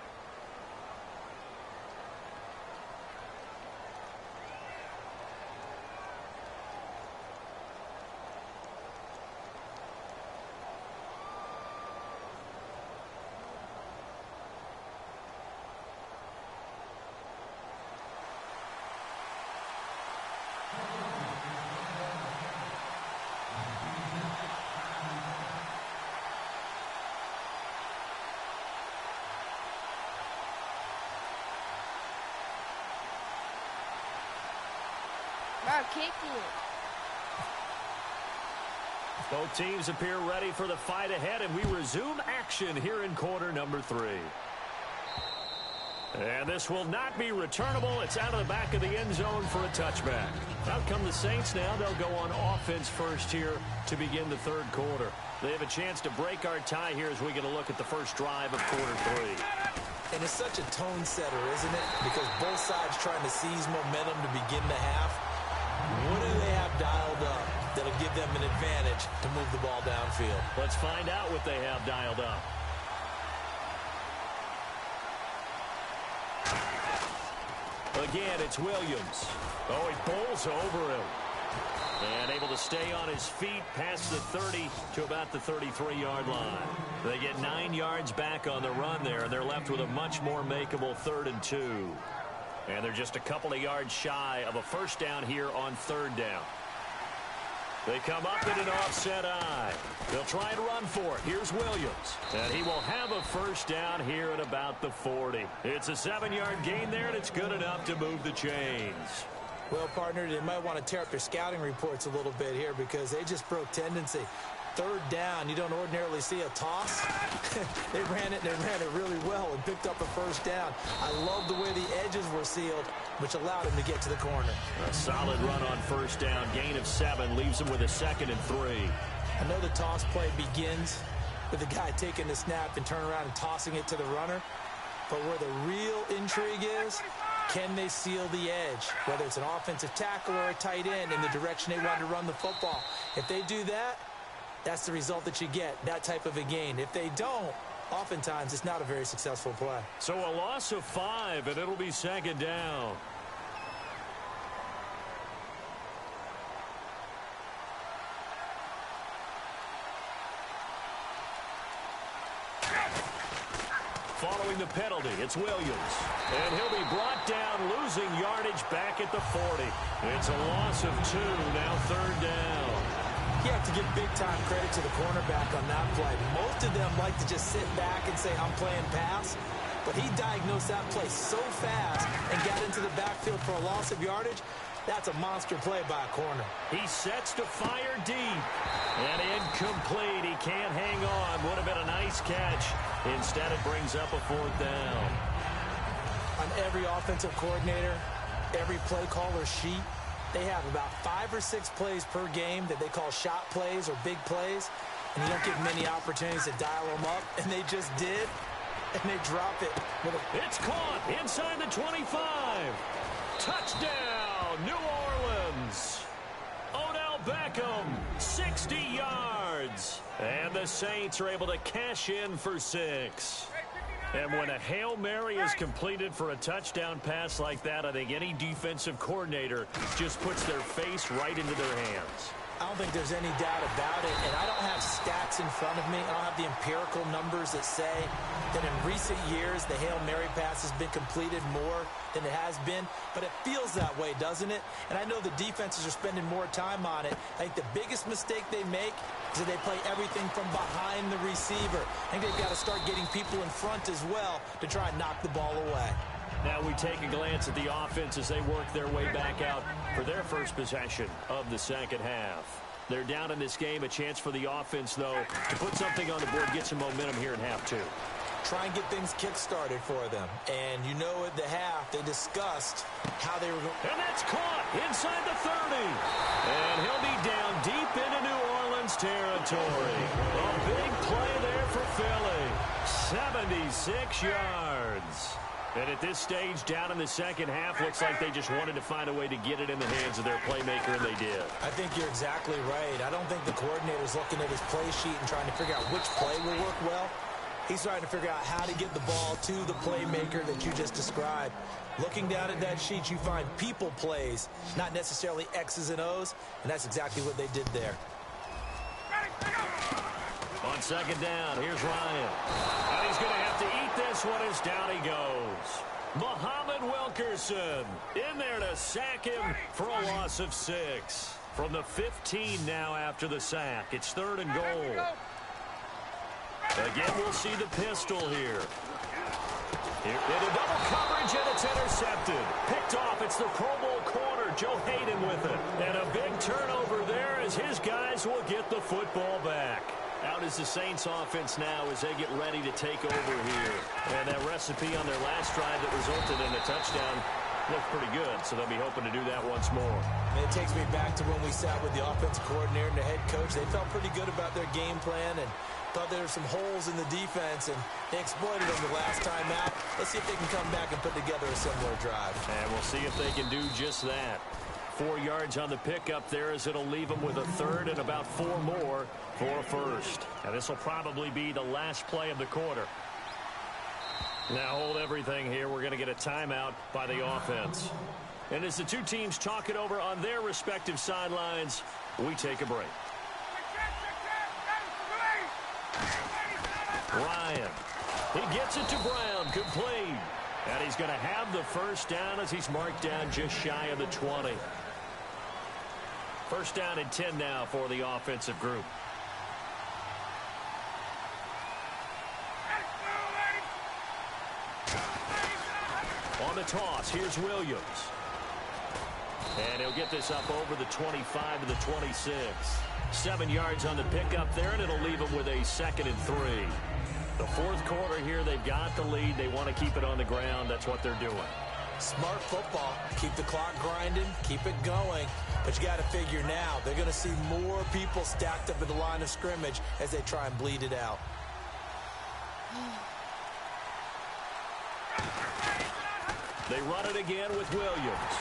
Kick it. Both teams appear ready for the fight ahead, and we resume action here in quarter number 3. And this will not be returnable. It's out of the back of the end zone for a touchback. Out come the Saints now. They'll go on offense first here to begin the third quarter. They have a chance to break our tie here as we get a look at the first drive of quarter 3. And it's such a tone setter, isn't it? Because both sides trying to seize momentum to begin the half. What do they have dialed up that'll give them an advantage to move the ball downfield? Let's find out what they have dialed up. Again, it's Williams. Oh, he bowls over him. And able to stay on his feet past the 30 to about the 33-yard line. They get 9 yards back on the run there, and they're left with a much more makeable 3rd and 2. And they're just a couple of yards shy of a first down here on 3rd down. They come up in an offset eye. They'll try and run for it. Here's Williams. And he will have a first down here at about the 40. It's a 7-yard gain there, and it's good enough to move the chains. Well, partner, they might want to tear up their scouting reports a little bit here because they just broke tendency. 3rd down, you don't ordinarily see a toss. They ran it really well and picked up a first down. I love the way the edges were sealed, which allowed him to get to the corner. A solid run on first down. Gain of 7 leaves him with a 2nd and 3. I know the toss play begins with the guy taking the snap and turning around and tossing it to the runner. But where the real intrigue is, can they seal the edge? Whether it's an offensive tackle or a tight end in the direction they want to run the football. If they do that, that's the result that you get, that type of a gain. If they don't, oftentimes it's not a very successful play. So a loss of 5, and it'll be 2nd down. Following the penalty, it's Williams. And he'll be brought down, losing yardage back at the 40. It's a loss of 2, now 3rd down. You have to give big-time credit to the cornerback on that play. Most of them like to just sit back and say, I'm playing pass. But he diagnosed that play so fast and got into the backfield for a loss of yardage. That's a monster play by a corner. He sets to fire deep. And incomplete. He can't hang on. Would have been a nice catch. Instead, it brings up a 4th down. On every offensive coordinator, every play caller sheet, they have about 5 or 6 plays per game that they call shot plays or big plays. And you don't get many opportunities to dial them up. And they just did. And they drop it. It's caught inside the 25. Touchdown, New Orleans. Odell Beckham, 60 yards. And the Saints are able to cash in for 6. And when a Hail Mary is completed for a touchdown pass like that, I think any defensive coordinator just puts their face right into their hands. I don't think there's any doubt about it, and I don't have stats in front of me. I don't have the empirical numbers that say that in recent years the Hail Mary pass has been completed more than it has been, but it feels that way, doesn't it? And I know the defenses are spending more time on it. I think the biggest mistake they make is that they play everything from behind the receiver. I think they've got to start getting people in front as well to try and knock the ball away. Now we take a glance at the offense as they work their way back out for their first possession of the second half. They're down in this game. A chance for the offense, though, to put something on the board, get some momentum here in half two. Try and get things kick-started for them. And you know at the half, they discussed how they were going. And that's caught inside the 30. And he'll be down deep into New Orleans territory. A big play there for Philly. 76 yards. And at this stage, down in the second half, looks like they just wanted to find a way to get it in the hands of their playmaker, and they did. I think you're exactly right. I don't think the coordinator's looking at his play sheet and trying to figure out which play will work well. He's trying to figure out how to get the ball to the playmaker that you just described. Looking down at that sheet, you find people plays, not necessarily X's and O's, and that's exactly what they did there. On second down, here's Ryan. And he's going to have to eat this one as down he goes. Muhammad Wilkerson in there to sack him for a loss of 6. From the 15 now after the sack. It's 3rd and goal. Again, we'll see the pistol here. Here into double coverage, and it's intercepted. Picked off. It's the Pro Bowl corner, Joe Hayden, with it. And a big turnover there as his guys will get the football back. Out is the Saints offense now as they get ready to take over here. And that recipe on their last drive that resulted in a touchdown looked pretty good, so they'll be hoping to do that once more. And it takes me back to when we sat with the offensive coordinator and the head coach. They felt pretty good about their game plan and thought there were some holes in the defense, and they exploited them the last time out. Let's see if they can come back and put together a similar drive. And we'll see if they can do just that. 4 yards on the pickup there as it'll leave them with a 3rd and about 4 more for a 1st. And this will probably be the last play of the quarter. Now hold everything here. We're going to get a timeout by the offense. And as the two teams talk it over on their respective sidelines, we take a break. Ryan. He gets it to Brown. Complete. And he's going to have the first down as he's marked down just shy of the 20. First down and 10 now for the offensive group. On the toss, here's Williams. And he'll get this up over the 25 to the 26. 7 yards on the pickup there, and it'll leave him with a 2nd and 3. The 4th quarter here, they've got the lead. They want to keep it on the ground. That's what they're doing. Smart football. Keep the clock grinding. Keep it going. But you got to figure now, they're going to see more people stacked up at the line of scrimmage as they try and bleed it out. They run it again with Williams.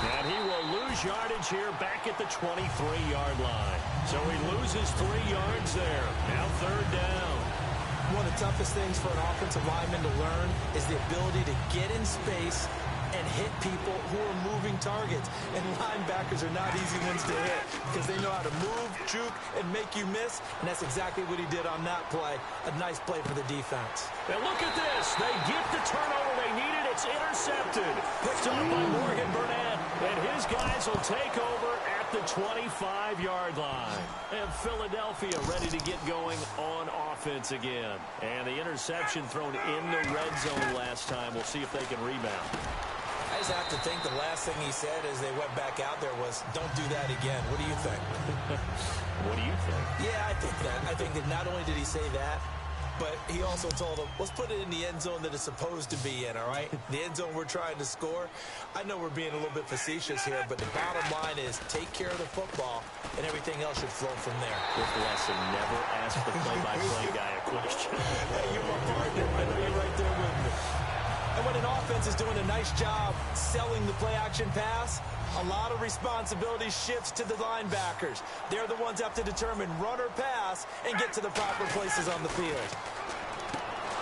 And he will lose yardage here back at the 23-yard line. So he loses 3 yards there. Now 3rd down. One of the toughest things for an offensive lineman to learn is the ability to get in space and hit people who are moving targets. And linebackers are not easy ones to hit because they know how to move, juke, and make you miss. And that's exactly what he did on that play. A nice play for the defense. And look at this. They get the turnover they needed. It's intercepted. Picked up by Morgan Burnett. And his guys will take over at the 25-yard line. And Philadelphia ready to get going on offense again. And the interception thrown in the red zone last time. We'll see if they can rebound. I just have to think the last thing he said as they went back out there was, don't do that again. What do you think? What do you think? Yeah, I think that. I think that not only did he say that, but he also told them, let's put it in the end zone that it's supposed to be in, all right? The end zone we're trying to score. I know we're being a little bit facetious here, but the bottom line is take care of the football, and everything else should flow from there. This lesson, never ask the play-by-play guy a question. Hey, you're my partner. I know you're right there with me. And when an offense is doing a nice job selling the play-action pass, a lot of responsibility shifts to the linebackers. They're the ones that have to determine run or pass and get to the proper places on the field.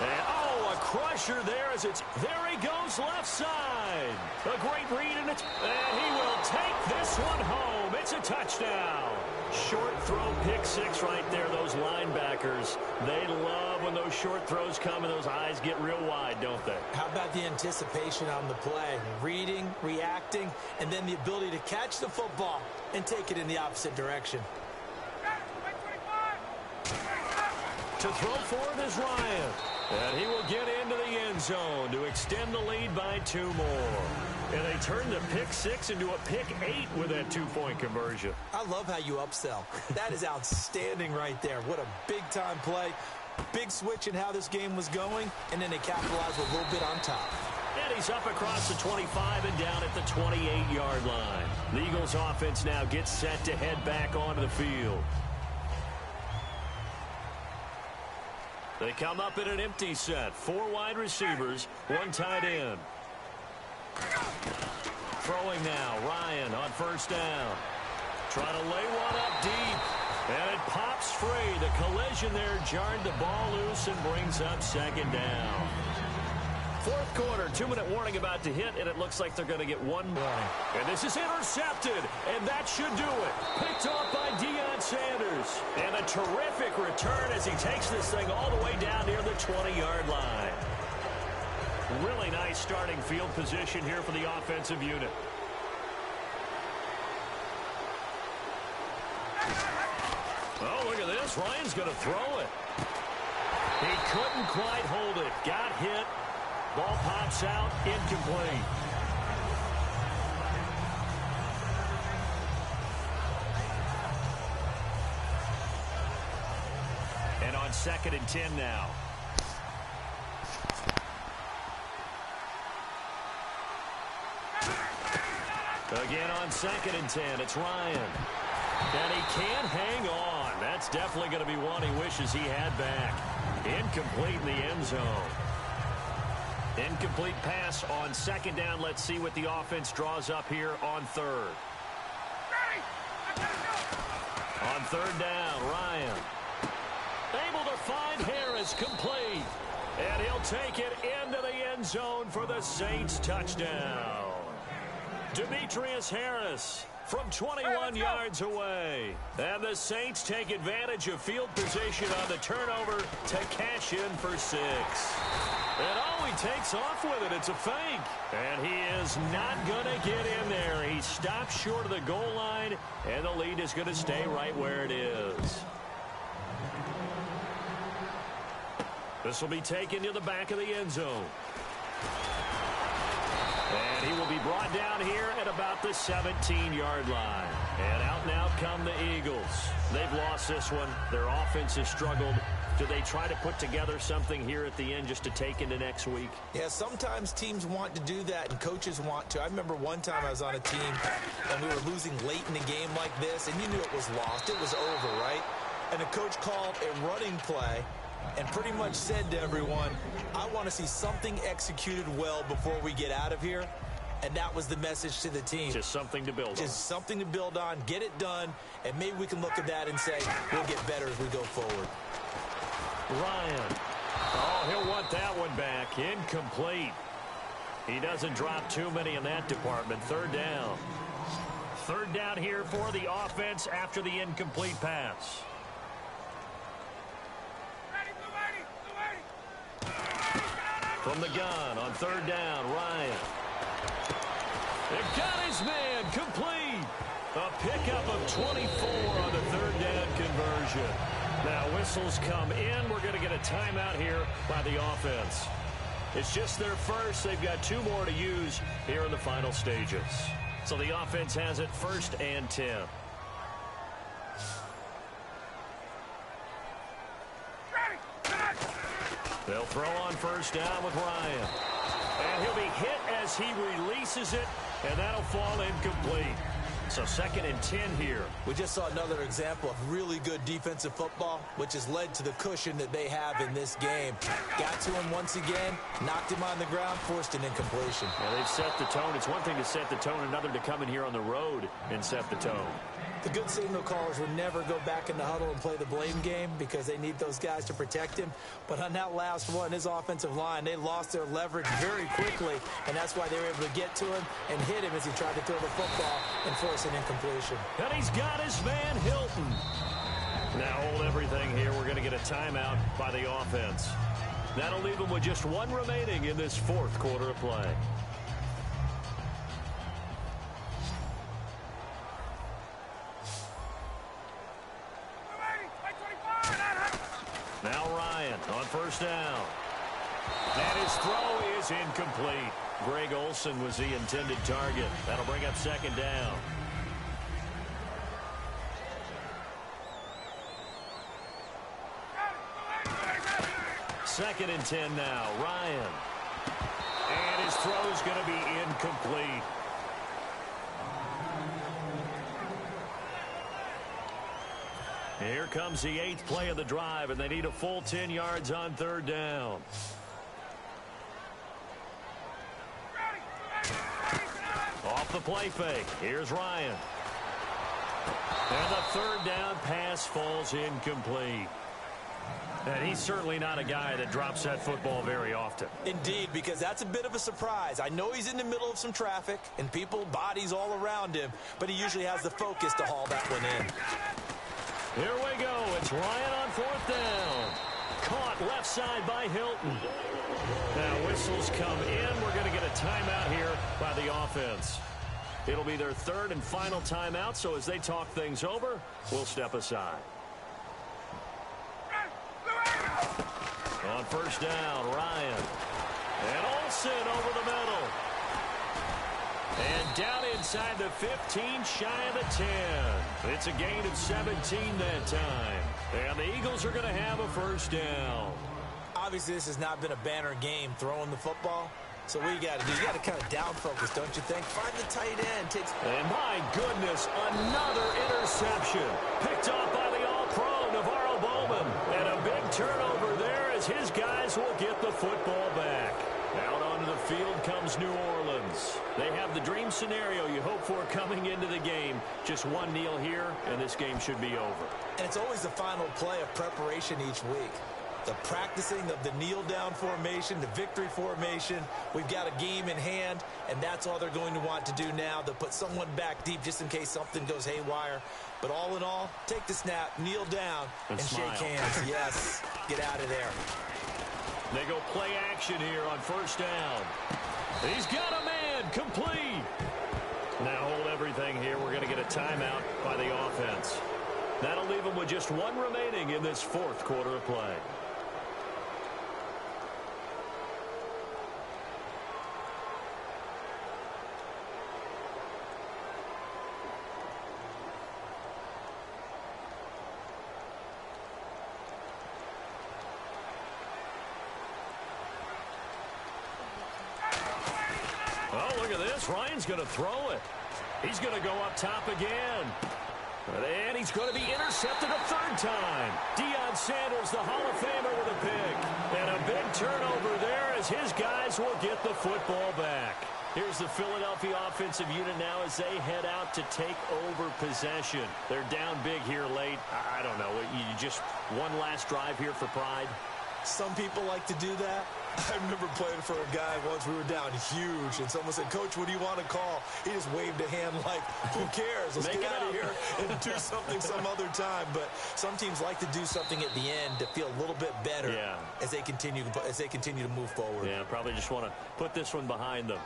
And, oh, a a crusher there as there he goes left side. A great read, and he will take this one home. It's a touchdown. Short throw, pick six right there. Those linebackers, they love when those short throws come and those eyes get real wide, don't they? How about the anticipation on the play? Reading, reacting, and then the ability to catch the football and take it in the opposite direction. To throw for it is Ryan. And he will get into the end zone to extend the lead by 2 more. And they turn the pick six into a pick 8 with that 2-point conversion. I love how you upsell. That is outstanding right there. What a big-time play. Big switch in how this game was going, and then they capitalized a little bit on top. And he's up across the 25 and down at the 28-yard line. The Eagles offense now gets set to head back onto the field. They come up in an empty set. 4 wide receivers, 1 tight end. Throwing now, Ryan on first down. Trying to lay one up deep. And it pops free. The collision there jarred the ball loose and brings up second down. 4th quarter, 2-minute warning about to hit, and it looks like they're going to get 1 warning. And this is intercepted, and that should do it. Picked off by Deion Sanders. And a terrific return as he takes this thing all the way down near the 20-yard line. Really nice starting field position here for the offensive unit. Oh, look at this. Ryan's going to throw it. He couldn't quite hold it. Got hit. Ball pops out, incomplete. And on 2nd and 10 now. Again on 2nd and 10, it's Ryan. And he can't hang on. That's definitely going to be one he wishes he had back. Incomplete in the end zone. Incomplete pass on 2nd down. Let's see what the offense draws up here on 3rd. On 3rd down, Ryan. Able to find Harris, complete. And he'll take it into the end zone for the Saints touchdown. Demetrius Harris from 21 yards away. And the Saints take advantage of field position on the turnover to cash in for 6. And oh, he takes off with it. It's a fake. And he is not going to get in there. He stops short of the goal line, and the lead is going to stay right where it is. This will be taken to the back of the end zone. And he will be brought down here at about the 17-yard line. And out now come the Eagles. They've lost this one. Their offense has struggled. Do they try to put together something here at the end just to take into next week? Yeah, sometimes teams want to do that and coaches want to. I remember one time I was on a team and we were losing late in the game like this, and you knew it was lost. It was over, right? And the coach called a running play and pretty much said to everyone, I want to see something executed well before we get out of here. And that was the message to the team. Just something to build on. Just something to build on, get it done, and maybe we can look at that and say, we'll get better as we go forward. Ryan. Oh, he'll want that one back. Incomplete. He doesn't drop too many in that department. 3rd down. 3rd down here for the offense after the incomplete pass. From the gun on 3rd down, Ryan. They've got his man complete. A pickup of 24 on the 3rd down conversion. Now whistles come in. We're going to get a timeout here by the offense. It's just their first. They've got 2 more to use here in the final stages. So the offense has it 1st and 10. They'll throw on 1st down with Ryan. And he'll be hit as he releases it, and that'll fall incomplete. So 2nd and 10 here. We just saw another example of really good defensive football, which has led to the cushion that they have in this game. Got to him once again, knocked him on the ground, forced an incompletion. Yeah, they've set the tone. It's one thing to set the tone, another to come in here on the road and set the tone. The good signal callers would never go back in the huddle and play the blame game because they need those guys to protect him. But on that last one, his offensive line, they lost their leverage very quickly, and that's why they were able to get to him and hit him as he tried to throw the football and force an incompletion. And he's got his man Hilton. Now hold everything here. We're going to get a timeout by the offense. That'll leave them with just one remaining in this fourth quarter of play. Now Ryan on first down. And his throw is incomplete. Greg Olsen was the intended target. That'll bring up second down. Second and 10 now. Ryan. And his throw is going to be incomplete. Here comes the 8th play of the drive, and they need a full 10 yards on third down. Off the play fake. Here's Ryan. And the third down pass falls incomplete. And he's certainly not a guy that drops that football very often. Indeed, because that's a bit of a surprise. I know he's in the middle of some traffic and people, bodies all around him, but he usually has the focus to haul that one in. Here we go. It's Ryan on fourth down. Caught left side by Hilton. Now whistles come in. We're going to get a timeout here by the offense. It'll be their third and final timeout, so as they talk things over, we'll step aside. On first down, Ryan. And Olsen over the middle. And down inside the 15, shy of the 10. It's a gain of 17 that time. And the Eagles are going to have a first down. Obviously, this has not been a banner game throwing the football. So what you got to do, you got to kind of down focus, don't you think? Find the tight end. And my goodness, another interception. Picked off by the all-pro, Navarro Bowman. And a big turnover there as his guys will get the football back. Out onto the field comes New Orleans. They have the dream scenario you hope for coming into the game. Just one kneel here, and this game should be over. And it's always the final play of preparation each week. The practicing of the kneel-down formation, the victory formation. We've got a game in hand, and that's all they're going to want to do now. They'll put someone back deep just in case something goes haywire. But all in all, take the snap, kneel down, and shake hands. Yes, get out of there. They go play action here on first down. He's got a man, complete. Now hold everything here. We're going to get a timeout by the offense. That'll leave them with just one remaining in this fourth quarter of play. Oh, look at this. Ryan's going to throw it. He's going to go up top again. And he's going to be intercepted a third time. Deion Sanders, the Hall of Famer, with a pick. And a big turnover there as his guys will get the football back. Here's the Philadelphia offensive unit now as they head out to take over possession. They're down big here late. I don't know. You just one last drive here for pride. Some people like to do that. I remember playing for a guy once. We were down huge, and someone said, "Coach, what do you want to call?" He just waved a hand like, "Who cares? Let's get out of here and do something some other time." But some teams like to do something at the end to feel a little bit better as they continue to move forward. Yeah, probably just want to put this one behind them.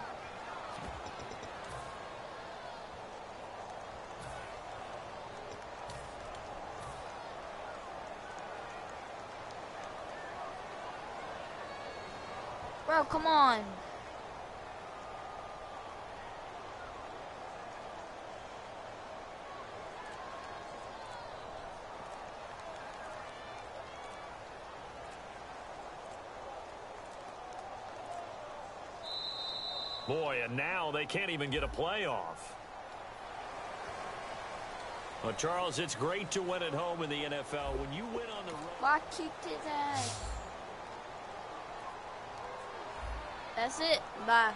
Bro, come on. Boy, and now they can't even get a playoff. Well, Charles, it's great to win at home in the NFL. When you win on the road... I kicked his ass. That's it. Bye.